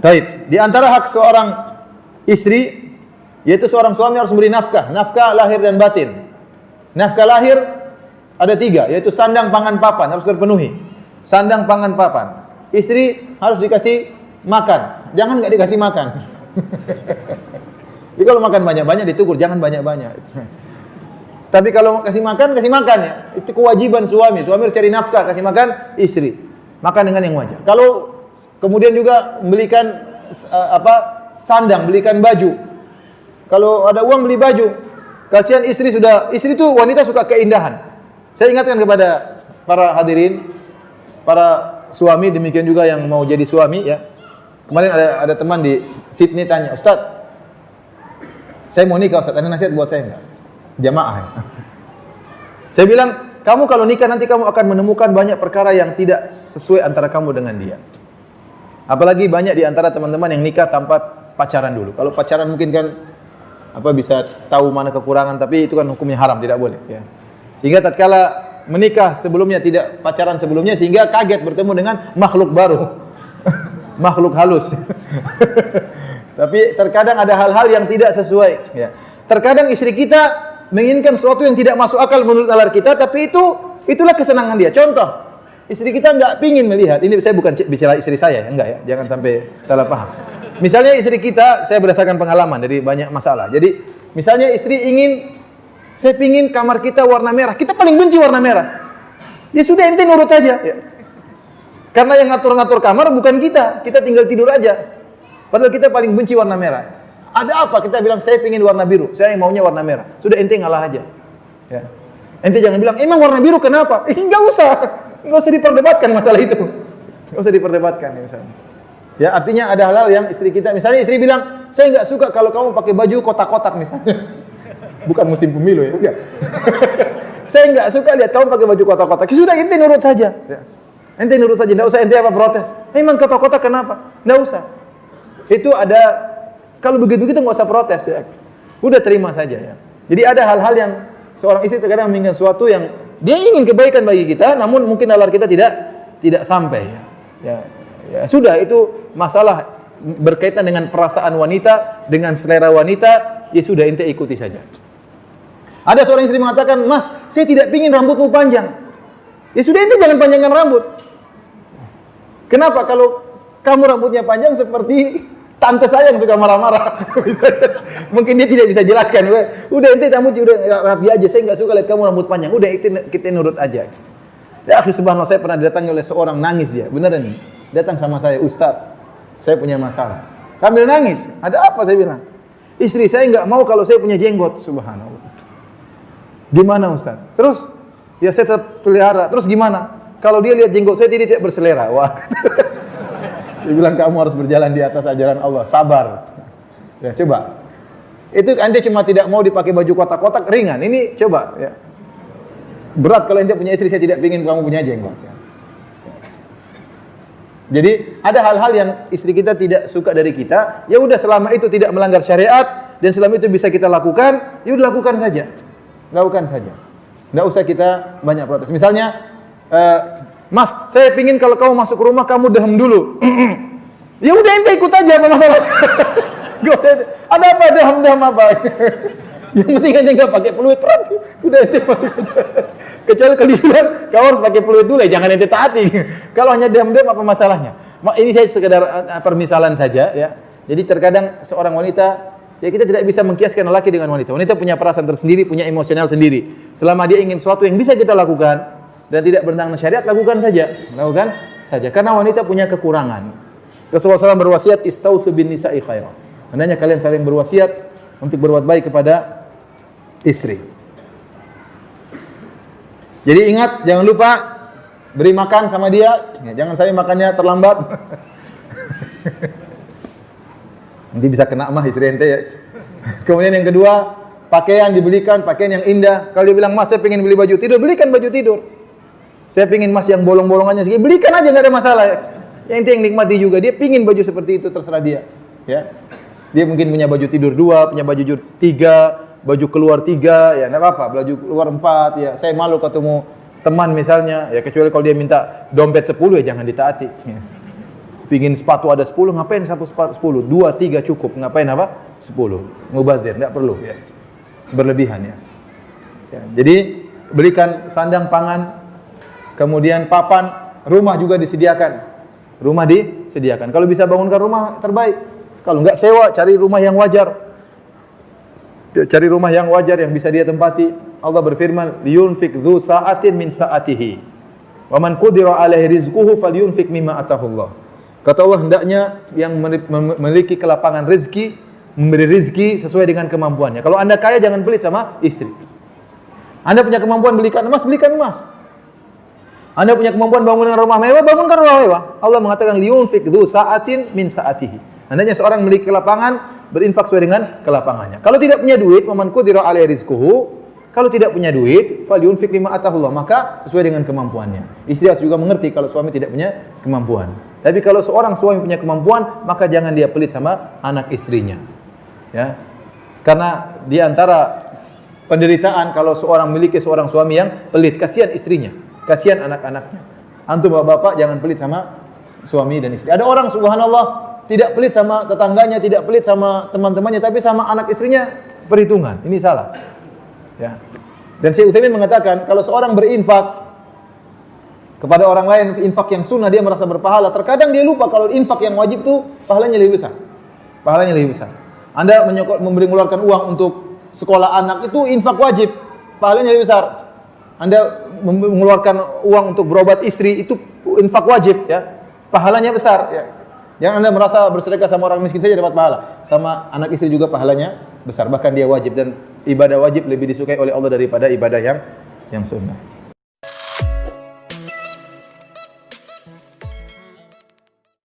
Taib. Di antara hak seorang istri, yaitu seorang suami harus memberi nafkah. Nafkah lahir dan batin. Nafkah lahir ada 3, yaitu sandang, pangan, papan, harus terpenuhi. Sandang, pangan, papan. Istri harus dikasih makan. Jangan nggak dikasih makan. Jadi kalau makan banyak-banyak ditegur, jangan banyak-banyak. Tapi kalau kasih makan ya. Itu kewajiban suami. Suami harus cari nafkah, kasih makan istri. Makan dengan yang wajar. Kalau kemudian juga belikan sandang, belikan baju. Kalau ada uang beli baju. Kasihan istri itu wanita suka keindahan. Saya ingatkan kepada para hadirin, para suami, demikian juga yang mau jadi suami ya. Kemarin ada teman di Sydney tanya, "Ustaz, saya mau nikah Ustaz, ada nasihat buat saya enggak?" Jamaah ya. Saya bilang, kamu kalau nikah nanti kamu akan menemukan banyak perkara yang tidak sesuai antara kamu dengan dia. Apalagi banyak di antara teman-teman yang nikah tanpa pacaran dulu. Kalau pacaran mungkin kan bisa tahu mana kekurangan, tapi itu kan hukumnya haram, tidak boleh ya. Sehingga tatkala menikah sebelumnya tidak pacaran sebelumnya, sehingga kaget bertemu dengan makhluk baru. Makhluk halus. Tapi terkadang ada hal-hal yang tidak sesuai ya. Terkadang istri kita menginginkan sesuatu yang tidak masuk akal menurut nalar kita, tapi itulah kesenangan dia. Contoh, istri kita enggak pingin melihat, ini saya bukan bicara istri saya, enggak ya, jangan sampai salah paham. Misalnya istri kita, saya berdasarkan pengalaman dari banyak masalah. Jadi, misalnya istri saya pingin kamar kita warna merah, kita paling benci warna merah. Ya sudah, ente nurut aja. Ya. Karena yang ngatur-ngatur kamar bukan kita tinggal tidur aja. Padahal kita paling benci warna merah. Ada apa? Kita bilang saya pingin warna biru, saya yang maunya warna merah. Sudah, ente ngalah aja. Ya. Ente jangan bilang, emang warna biru kenapa? Enggak usah diperdebatkan masalah itu. Enggak usah diperdebatkan ya, misalnya. Ya, artinya ada hal-hal yang istri kita, misalnya istri bilang, saya enggak suka kalau kamu pakai baju kotak-kotak misalnya. Bukan musim pemilu ya, enggak. Saya enggak suka lihat kamu pakai baju kotak-kotak. Ya sudah, ente nurut saja. Ya. Ente nurut saja, enggak usah ente protes. Emang kotak-kotak kenapa? Enggak usah. Itu ada. Kalau begitu-begitu nggak usah protes ya. Udah terima saja ya. Jadi ada hal-hal yang seorang istri terkadang menginginkan sesuatu yang dia ingin kebaikan bagi kita, namun mungkin nalar kita tidak sampai ya. Ya sudah, itu masalah berkaitan dengan perasaan wanita, dengan selera wanita, ya sudah ente ikuti saja. Ada seorang istri mengatakan, "Mas, saya tidak ingin rambutmu panjang." Ya sudah, ente jangan panjangkan rambut. Kenapa? Kalau kamu rambutnya panjang seperti tante saya yang suka marah-marah. Mungkin dia tidak bisa jelaskan. Udah ente rambut udah rapi aja. Saya enggak suka lihat kamu rambut panjang. Udah kita nurut aja. Ya, subhanallah, saya pernah didatangi oleh seorang, nangis dia. Beneran nih. Datang sama saya, "Ustaz, saya punya masalah." Sambil nangis. "Ada apa?" saya bilang. "Istri saya enggak mau kalau saya punya jenggot." Subhanallah. "Gimana Ustaz?" "Terus ya saya tetap pelihara." "Terus gimana?" "Kalau dia lihat jenggot saya tidak berselera." Wah. Saya bilang, kamu harus berjalan di atas ajaran Allah, sabar. Ya coba. Itu ente cuma tidak mau dipakai baju kotak-kotak, ringan. Ini coba ya. Berat kalau ente punya istri, saya tidak ingin kamu punya jenggot. Ya. Jadi ada hal-hal yang istri kita tidak suka dari kita. Ya udah, selama itu tidak melanggar syariat dan selama itu bisa kita lakukan, ya udah lakukan saja. Lakukan saja. Enggak usah kita banyak protes. Misalnya, "Mas, saya pingin kalau kamu masuk ke rumah kamu dehem dulu." Ya udah, ente ikut aja, apa masalah? Gak usah. Ada apa dehem apa? Yang penting ente enggak pakai peluit. Udah ente pakai. Kecuali kalau bilang kau harus pakai peluit dulu, ya jangan ente taati. Kalau hanya dehem apa masalahnya? Ini saya sekedar permisalan saja ya. Jadi terkadang seorang wanita, ya kita tidak bisa mengkiaskan lelaki dengan wanita. Wanita punya perasaan tersendiri, punya emosional sendiri. Selama dia ingin sesuatu yang bisa kita lakukan dan tidak bertentangan syariat, lakukan saja. Karena wanita punya kekurangan. Rasulullah SAW berwasiat, "Istausu bin nisa'i khairan." Hendaknya kalian saling berwasiat untuk berbuat baik kepada istri. Jadi ingat, jangan lupa beri makan sama dia. Ya, jangan sampai makannya terlambat. Nanti bisa kena mah istri ente ya. Kemudian yang kedua, pakaian dibelikan, pakaian yang indah. Kalau dia bilang, "Mas, saya pengen beli baju tidur," belikan baju tidur. "Saya pingin Mas yang bolong-bolongannya segini," belikan aja, nggak ada masalah. Yang inti yang nikmati juga, dia pingin baju seperti itu, terserah dia. Ya, dia mungkin punya baju tidur 2, punya baju tidur 3, baju keluar 3, ya nggak apa-apa. Baju keluar 4, ya saya malu ketemu teman misalnya, ya kecuali kalau dia minta dompet 10, ya jangan ditaati. Ya. Pingin sepatu ada 10, ngapain sepatu 10? 2, 3 cukup. Ngapain apa? 10. Mubazir, enggak perlu ya. Berlebihan ya. Jadi berikan sandang pangan, kemudian papan, rumah juga disediakan. Rumah disediakan. Kalau bisa bangunkan rumah terbaik. Kalau enggak sewa, cari rumah yang wajar. Cari rumah yang wajar yang bisa dia tempati. Allah berfirman, "Liyunfik dzu sa'atin min sa'atihi. Wa man qudira 'alaihi rizquhu falyunfik mimma atahullah." Kata Allah, hendaknya yang memiliki kelapangan rezeki memberi rezeki sesuai dengan kemampuannya. Kalau Anda kaya jangan pelit sama istri. Anda punya kemampuan belikan emas, belikan emas. Anda punya kemampuan bangunkan rumah mewah, bangunkan rumah mewah. Allah mengatakan liyunfik dzu sa'atin min sa'atihi. Hendaknya seorang memiliki kelapangan berinfak sesuai dengan kelapangannya. Kalau tidak punya duit, waman qudira 'alaihi rizquhu, kalau tidak punya duit, falyunfik mimma atahullah, maka sesuai dengan kemampuannya. Istri harus juga mengerti kalau suami tidak punya kemampuan. Tapi kalau seorang suami punya kemampuan, maka jangan dia pelit sama anak istrinya. Ya. Karena di antara penderitaan kalau seorang memiliki seorang suami yang pelit, kasihan istrinya, kasihan anak-anaknya. Antum bapak-bapak jangan pelit sama suami dan istri. Ada orang subhanallah tidak pelit sama tetangganya, tidak pelit sama teman-temannya, tapi sama anak istrinya perhitungan. Ini salah. Ya. Dan Syekh Utsaimin mengatakan kalau seorang berinfak kepada orang lain, infak yang sunnah dia merasa berpahala. Terkadang dia lupa kalau infak yang wajib itu pahalanya lebih besar. Pahalanya lebih besar. Anda mengeluarkan uang untuk sekolah anak itu infak wajib, pahalanya lebih besar. Anda mengeluarkan uang untuk berobat istri itu infak wajib ya, pahalanya besar ya. Jangan Anda merasa bersedekah sama orang miskin saja dapat pahala, sama anak istri juga pahalanya besar, bahkan dia wajib, dan ibadah wajib lebih disukai oleh Allah daripada ibadah yang sunnah.